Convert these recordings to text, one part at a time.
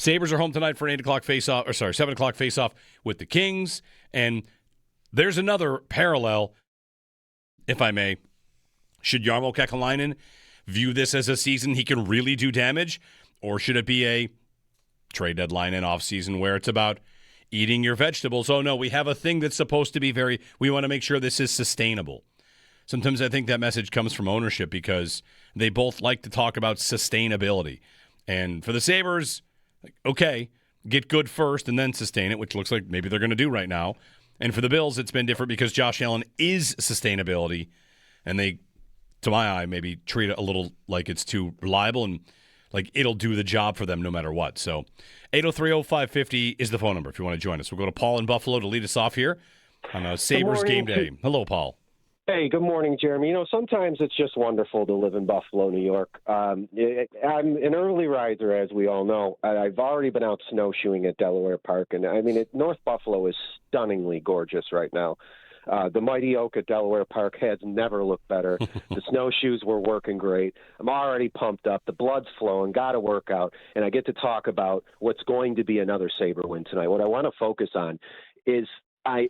Sabres are home tonight for an 8 o'clock face-off, 7 o'clock face-off with the Kings. And there's another parallel, if I may. Should Jarmo Kekalainen view this as a season he can really do damage? Or should it be a trade deadline and off-season where it's about eating your vegetables? Oh, no, we have a thing that's supposed to be we want to make sure this is sustainable. Sometimes I think that message comes from ownership because they both like to talk about sustainability. And for the Sabres, okay, get good first and then sustain it, which looks like maybe they're going to do right now. And for the Bills, it's been different because Josh Allen is sustainability, and they, to my eye, maybe treat it a little like it's too reliable and like it'll do the job for them no matter what. So 803-0550 is the phone number if you want to join us. We'll go to Paul in Buffalo to lead us off here on a Sabres game day. Hello, Paul. Hey, good morning, Jeremy. Sometimes it's just wonderful to live in Buffalo, New York. I'm an early riser, as we all know. I've already been out snowshoeing at Delaware Park, and North Buffalo is stunningly gorgeous right now. The mighty oak at Delaware Park has never looked better. The snowshoes were working great. I'm already pumped up. The blood's flowing. Got to work out, and I get to talk about what's going to be another Sabre win tonight. What I want to focus on is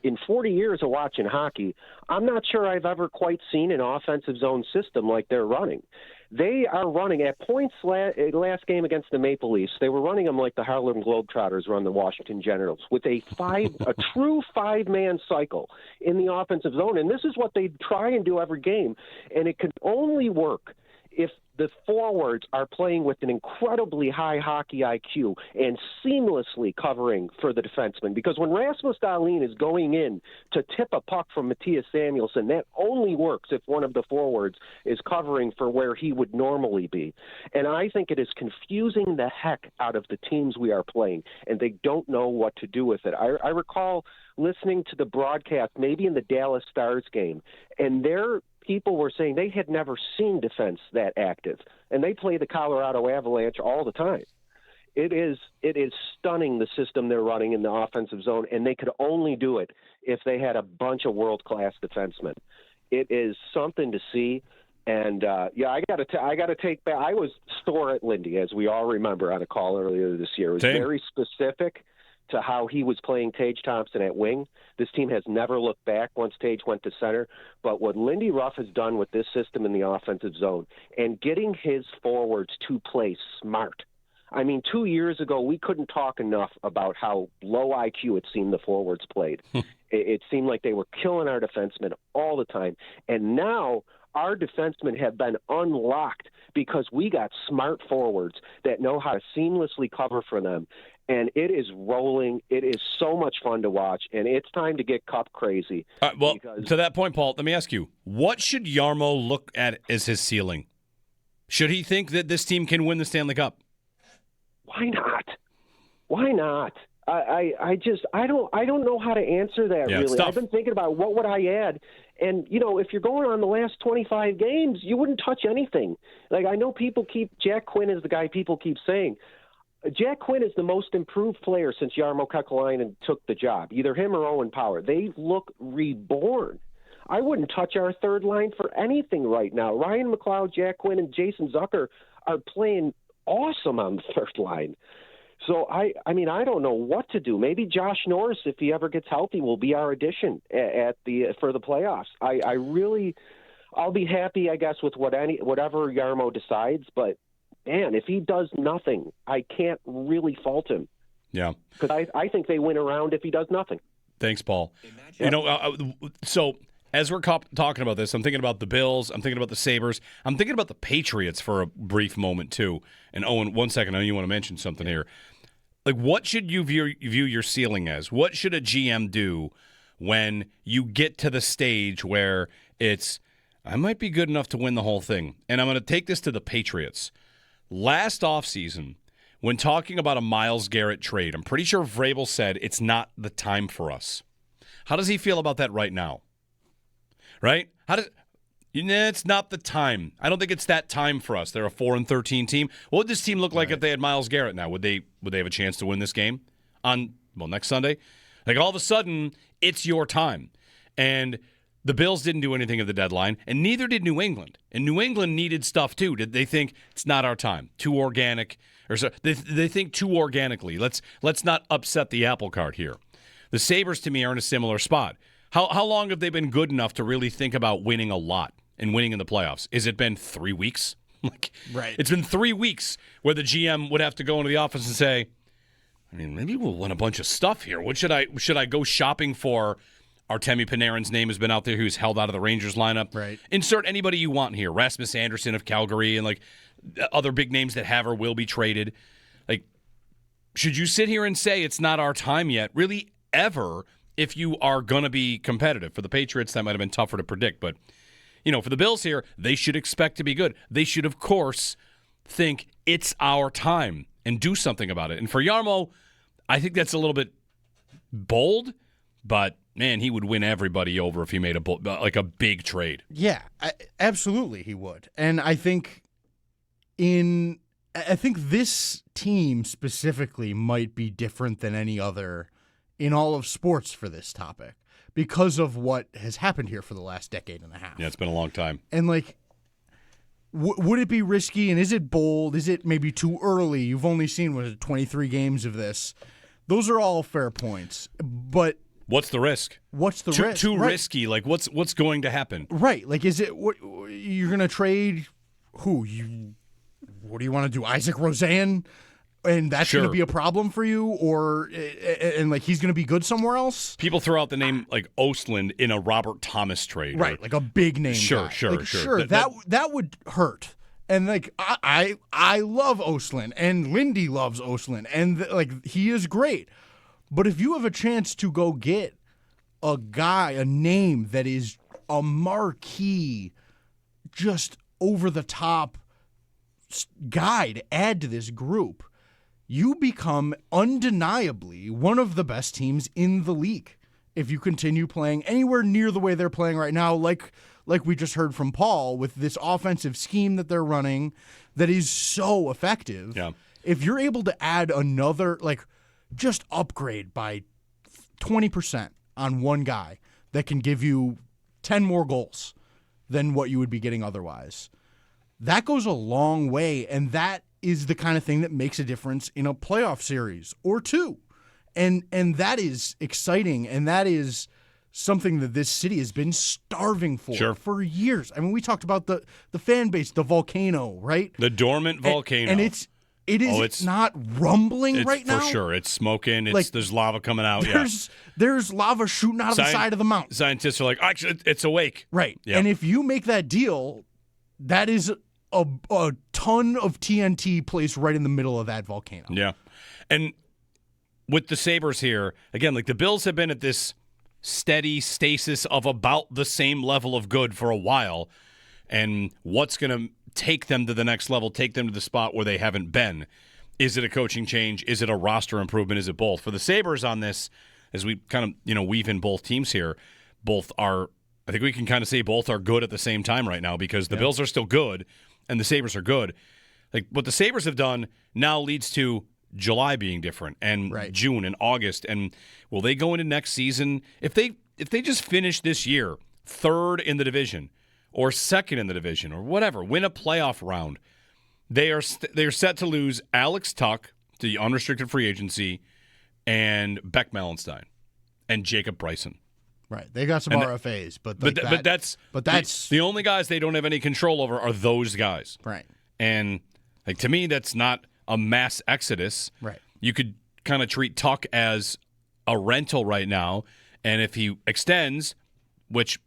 in 40 years of watching hockey, I'm not sure I've ever quite seen an offensive zone system like they're running. They are running at points last game against the Maple Leafs. They were running them like the Harlem Globetrotters run the Washington Generals with a true five-man cycle in the offensive zone. And this is what they try and do every game. And it can only work if the forwards are playing with an incredibly high hockey IQ and seamlessly covering for the defenseman. Because when Rasmus Dahlin is going in to tip a puck from Mattias Samuelsson, that only works if one of the forwards is covering for where he would normally be. And I think it is confusing the heck out of the teams we are playing, and they don't know what to do with it. I recall listening to the broadcast, maybe in the Dallas Stars game, and their people were saying they had never seen defense that active, and they play the Colorado Avalanche all the time. It is stunning, the system they're running in the offensive zone, and they could only do it if they had a bunch of world-class defensemen. It is something to see, and I got to take back. I was sore at Lindy, as we all remember, on a call earlier this year. It was very specific to how he was playing Tage Thompson at wing. This team has never looked back once Tage went to center. But what Lindy Ruff has done with this system in the offensive zone and getting his forwards to play smart. 2 years ago, we couldn't talk enough about how low IQ it seemed the forwards played. It seemed like they were killing our defensemen all the time. And now our defensemen have been unlocked because we got smart forwards that know how to seamlessly cover for them. And it is rolling. It is so much fun to watch, and it's time to get cup crazy. To that point, Paul, let me ask you, what should Jarmo look at as his ceiling? Should he think that this team can win the Stanley Cup? Why not? Why not? I don't know how to answer that, really. I've been thinking about what would I add. And, if you're going on the last 25 games, you wouldn't touch anything. Like, I know Jack Quinn is the guy people keep saying. Jack Quinn is the most improved player since Jarmo Kekalainen took the job, either him or Owen Power. They look reborn. I wouldn't touch our third line for anything right now. Ryan McLeod, Jack Quinn, and Jason Zucker are playing awesome on the third line. So, I don't know what to do. Maybe Josh Norris, if he ever gets healthy, will be our addition for the playoffs. I'll be happy, I guess, with whatever Jarmo decides, but man, if he does nothing, I can't really fault him. Yeah. Because I think they win a round if he does nothing. Thanks, Paul. So as we're talking about this, I'm thinking about the Bills. I'm thinking about the Sabres. I'm thinking about the Patriots for a brief moment, too. And, Owen, 1 second. I know you want to mention something here. Like, what should you view your ceiling as? What should a GM do when you get to the stage where I might be good enough to win the whole thing? And I'm going to take this to the Patriots. Last offseason, when talking about a Myles Garrett trade, I'm pretty sure Vrabel said it's not the time for us. How does he feel about that right now? Right? It's not the time. I don't think it's that time for us. They're a 4-13 team. What would this team look like if they had Myles Garrett now? Would they have a chance to win this game next Sunday? Like, all of a sudden, it's your time. And the Bills didn't do anything at the deadline, and neither did New England. And New England needed stuff, too. Did they think it's not our time? Too organic. or so they think too organically. Let's not upset the apple cart here. The Sabres, to me, are in a similar spot. How long have they been good enough to really think about winning a lot and winning in the playoffs? Has it been 3 weeks? Right. It's been 3 weeks where the GM would have to go into the office and say, I mean, maybe we'll win a bunch of stuff here. What should I go shopping for? Artemi Panarin's name has been out there, who's held out of the Rangers lineup. Right. Insert anybody you want here. Rasmus Anderson of Calgary and other big names that have or will be traded. Should you sit here and say it's not our time yet? Really, ever, if you are going to be competitive. For the Patriots, that might have been tougher to predict, but for the Bills here, they should expect to be good. They should, of course, think it's our time and do something about it. And for Jarmo, I think that's a little bit bold, but man, he would win everybody over if he made a big trade. Yeah, absolutely he would. And I think this team specifically might be different than any other in all of sports for this topic, because of what has happened here for the last decade and a half. Yeah, it's been a long time. And would it be risky, and is it bold? Is it maybe too early? You've only seen 23 games of this. Those are all fair points. But what's the risk? What's the risk? Too right. risky. What's going to happen? Right. Is it what you're going to trade? What do you want to do? Isaac Rosen? And that's going to be a problem for you, or he's going to be good somewhere else. People throw out the name Ostland in a Robert Thomas trade, right? A big name. Sure, guy. sure. That would hurt. And I love Ostland, and Lindy loves Ostland, and he is great. But if you have a chance to go get a name that is a marquee, just over the top guy to add to this group, you become undeniably one of the best teams in the league if you continue playing anywhere near the way they're playing right now, like we just heard from Paul, with this offensive scheme that they're running that is so effective. Yeah. If you're able to add another, just upgrade by 20% on one guy that can give you 10 more goals than what you would be getting otherwise, that goes a long way, and that is the kind of thing that makes a difference in a playoff series or two. And that is exciting, and that is something that this city has been starving for years. I mean, we talked about the fan base, the volcano, right? The dormant volcano. And it's not rumbling right now. For sure. It's smoking. There's lava coming out. There's lava shooting out of the side of the mountain. Scientists are actually, it's awake. Right. Yep. And if you make that deal, that is a ton of TNT placed right in the middle of that volcano. Yeah. And with the Sabres here, again, the Bills have been at this steady stasis of about the same level of good for a while. And what's going to take them to the next level, take them to the spot where they haven't been? Is it a coaching change? Is it a roster improvement? Is it both? For the Sabres on this, as we kind of, weave in both teams here, I think we can kind of say both are good at the same time right now, because the Bills are still good and the Sabres are good. What the Sabres have done now leads to July being different, and June and August. And will they go into next season? If they just finish this year third in the division or second in the division or whatever, win a playoff round, they are set to lose Alex Tuck to the unrestricted free agency and Beck Mellenstein and Jacob Bryson. Right, they got some RFAs, but that's the only guys they don't have any control over are those guys. Right, and to me, that's not a mass exodus. Right, you could kind of treat Tuck as a rental right now, and if he extends, which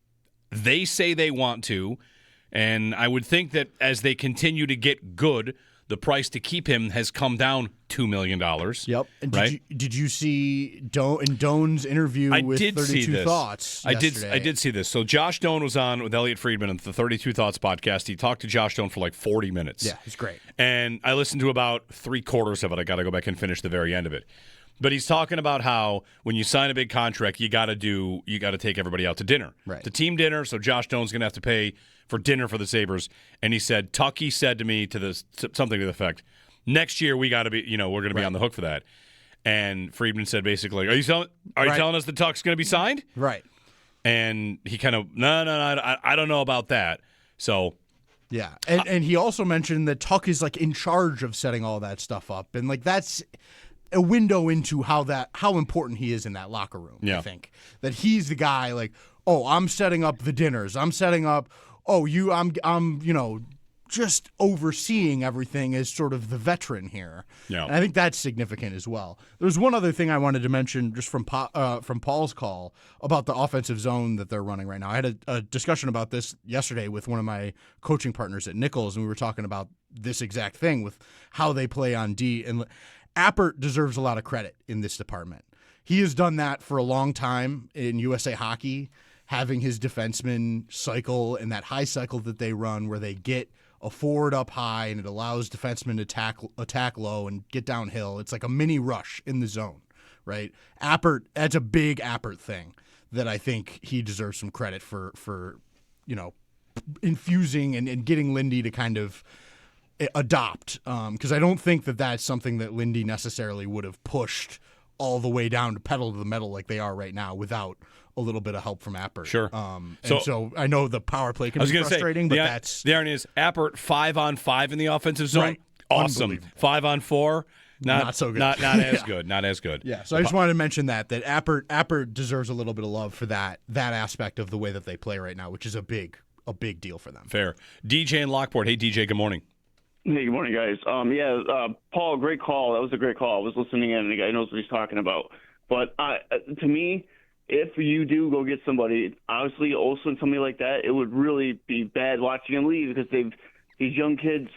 they say they want to, and I would think that as they continue to get good, the price to keep him has come down $2 million. Yep. And right? Did you see Doan's interview with 32 Thoughts yesterday? I did see this. So Josh Doan was on with Elliot Friedman on the 32 Thoughts podcast. He talked to Josh Doan for 40 minutes. Yeah, it's great. And I listened to about 3/4 of it. I got to go back and finish the very end of it. But he's talking about how when you sign a big contract, you got to take everybody out to dinner. Right. The team dinner, so Josh Doan's going to have to pay for dinner for the Sabres. And he said, Tucky said to me something to the effect, next year we got to be, we're going to be on the hook for that. And Friedman said basically, are you telling us the Tuck's going to be signed? Right. And he kind of, no, I don't know about that. So Yeah, and he also mentioned that Tuck is like in charge of setting all that stuff up, and like that's a window into how important he is in that locker room. Yeah. I think that he's the guy. Like, oh, I'm setting up the dinners. I'm setting up. Oh, I'm just overseeing everything as sort of the veteran here. Yeah. And I think that's significant as well. There's one other thing I wanted to mention just from Paul's call about the offensive zone that they're running right now. I had a discussion about this yesterday with one of my coaching partners at Nichols, and we were talking about this exact thing with how they play on D. And Appert deserves a lot of credit in this department. He has done that for a long time in USA Hockey, having his defenseman cycle and that high cycle that they run where they get a forward up high and it allows defensemen to attack low and get downhill. It's like a mini rush in the zone, right? Appert, that's a big Appert thing that I think he deserves some credit for infusing and getting Lindy to kind of adopt. Because I don't think that that's something that Lindy necessarily would have pushed all the way down to pedal to the metal like they are right now without a little bit of help from Appert. Sure. So I know the power play can be frustrating, but that's... The irony is Appert 5-on-5 in the offensive zone. Right. Awesome. 5-on-4. Not so good. Not as good. Not as good. Yeah. So I just wanted to mention that Appert deserves a little bit of love for that aspect of the way that they play right now, which is a big deal for them. Fair. DJ in Lockport. Hey, DJ, good morning. Hey, good morning, guys. Paul, great call. That was a great call. I was listening in, and the guy knows what he's talking about. But to me, if you do go get somebody, obviously Olsen, somebody like that, it would really be bad watching him leave because these young kids,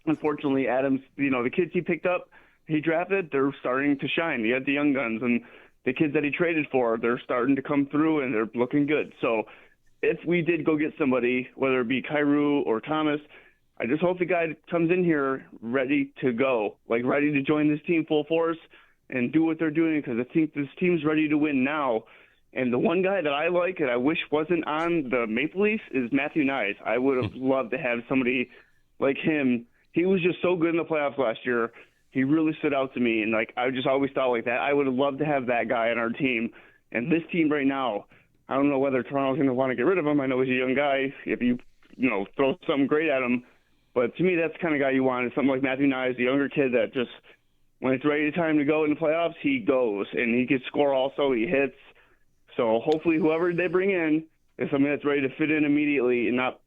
unfortunately, Adams, the kids he picked up, he drafted, they're starting to shine. You had the young guns, and the kids that he traded for, they're starting to come through, and they're looking good. So if we did go get somebody, whether it be Kyrou or Thomas, I just hope the guy comes in here ready to go, like ready to join this team full force and do what they're doing, because I think this team's ready to win now. And the one guy that I like and I wish wasn't on the Maple Leafs is Matthew Knies. I would have loved to have somebody like him. He was just so good in the playoffs last year. He really stood out to me, and I just always thought like that. I would have loved to have that guy on our team. And this team right now, I don't know whether Toronto's going to want to get rid of him. I know he's a young guy. If you throw something great at him, but to me, that's the kind of guy you want. Is something like Matthew Knies, the younger kid that just, when it's ready time to go in the playoffs, he goes. And he can score also. He hits. So hopefully whoever they bring in is somebody that's ready to fit in immediately and not,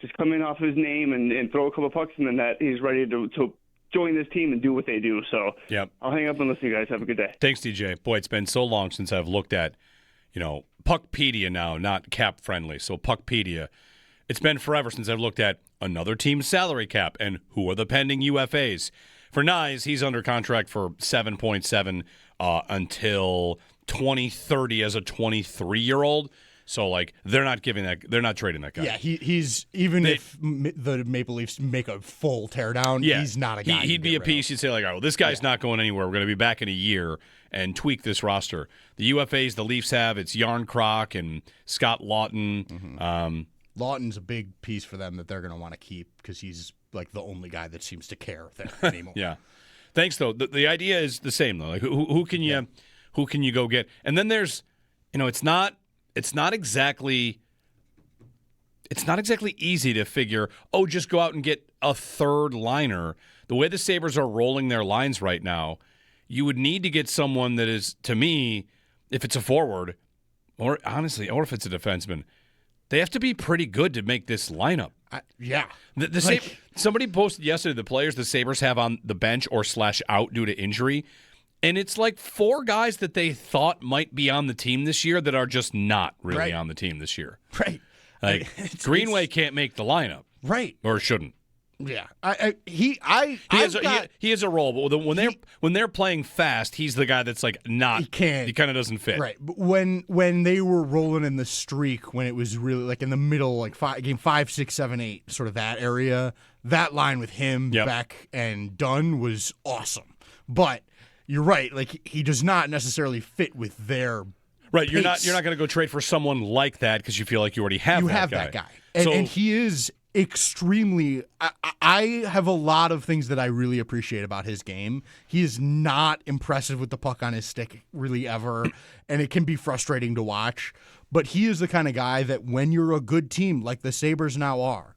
just come in off his name and throw a couple pucks in the net. He's ready to join this team and do what they do. So yep. I'll hang up and listen to you guys. Have a good day. Thanks, DJ. Boy, it's been so long since I've looked at, Puckpedia now, not cap friendly. So Puckpedia. It's been forever since I've looked at another team's salary cap and who are the pending UFAs. For Knies, he's under contract for $7.7 until 2030 as a 23-year-old. So they're not trading that guy. Yeah, he's if the Maple Leafs make a full teardown, he's not a guy. He'd be a piece. You'd say all right, well, this guy's not going anywhere. We're going to be back in a year and tweak this roster. The UFAs the Leafs have, it's Yarncroc and Scott Lawton. Mm-hmm. Lawton's a big piece for them that they're going to want to keep because he's the only guy that seems to care anymore. Yeah. Thanks though. The idea is the same though. Who can you go get? And then there's it's not exactly easy to figure, just go out and get a third liner. The way the Sabres are rolling their lines right now, you would need to get someone that is, to me, if it's a forward or if it's a defenseman, they have to be pretty good to make this lineup. Yeah. Somebody posted yesterday the players the Sabres have on the bench or /out due to injury, and it's 4 guys that they thought might be on the team this year that are just not really on the team this year. Right. Greenway can't make the lineup. Right. Or shouldn't. Yeah, he has a role, but when they're playing fast, he's the guy that's not. He can't. He kind of doesn't fit. Right. But when they were rolling in the streak, when it was really in the middle, game 5, 6, 7, 8, sort of that area, that line with him, Beck, and Dunn was awesome. But you're right. He does not necessarily fit with their. Right. pace. You're not going to go trade for someone like that because you feel like you already have that guy. And he is extremely I have a lot of things that I really appreciate about his game. He is not impressive with the puck on his stick really ever, and it can be frustrating to watch, but he is the kind of guy that when you're a good team like the Sabres now are,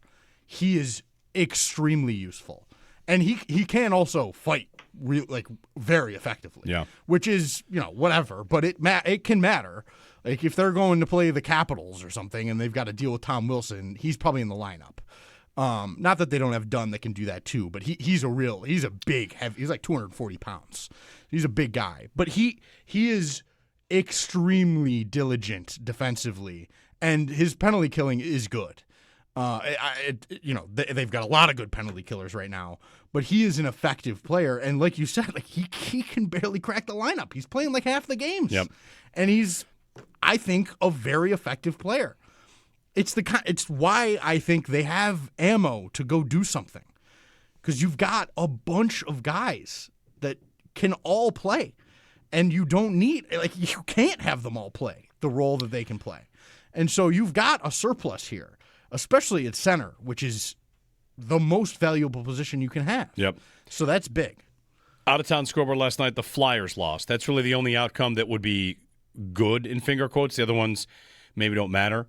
he is extremely useful. And he can also fight very effectively. Yeah. Which is, whatever, but it can matter. Like if they're going to play the Capitals or something and they've got to deal with Tom Wilson, he's probably in the lineup. Not that they don't have Dunn that can do that too, but he's a big, heavy, he's like 240 pounds. He's a big guy, but he is extremely diligent defensively, and his penalty killing is good. They've got a lot of good penalty killers right now, but he is an effective player. And like you said, like he can barely crack the lineup. He's playing like half the games. Yep. And he's, I think, a very effective player. It's why I think they have ammo to go do something, because you've got a bunch of guys that can all play, and you can't have them all play the role that they can play. And so you've got a surplus here, especially at center, which is the most valuable position you can have. Yep. So that's big. Out-of-town scoreboard last night, the Flyers lost. That's really the only outcome that would be good in finger quotes. The other ones maybe don't matter.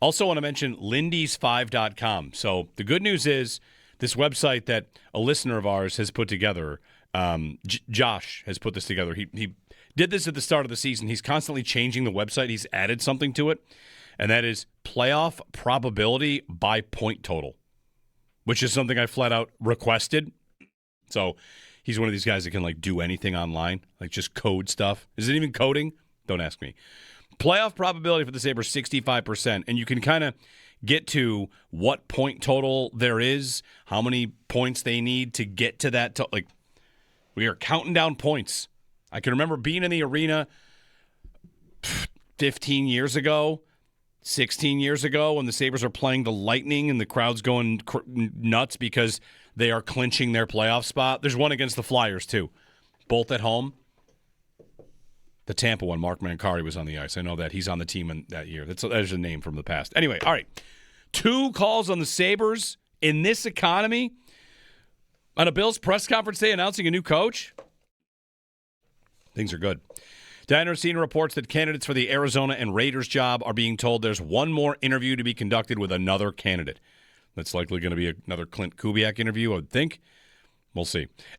Also want to mention Lindy's5.com. So the good news is this website that a listener of ours has put together, Josh has put this together. He did this at the start of the season. He's constantly changing the website. He's added something to it, and that is playoff probability by point total, which is something I flat out requested. So he's one of these guys that can do anything online, like just code stuff. Is it even coding? Don't ask me. Playoff probability for the Sabres, 65%. And you can kind of get to what point total there is, how many points they need to get to that. We are counting down points. I can remember being in the arena 15 years ago, 16 years ago, when the Sabres are playing the Lightning and the crowd's going nuts because they are clinching their playoff spot. There's one against the Flyers, too. Both at home. The Tampa one, Mark Mancari was on the ice. I know that. He's on the team in that year. There's a name from the past. Anyway, all right. 2 calls on the Sabres in this economy on a Bills press conference day announcing a new coach. Things are good. Dan Orsina reports that candidates for the Arizona and Raiders job are being told there's one more interview to be conducted with another candidate. That's likely going to be another Clint Kubiak interview, I would think. We'll see.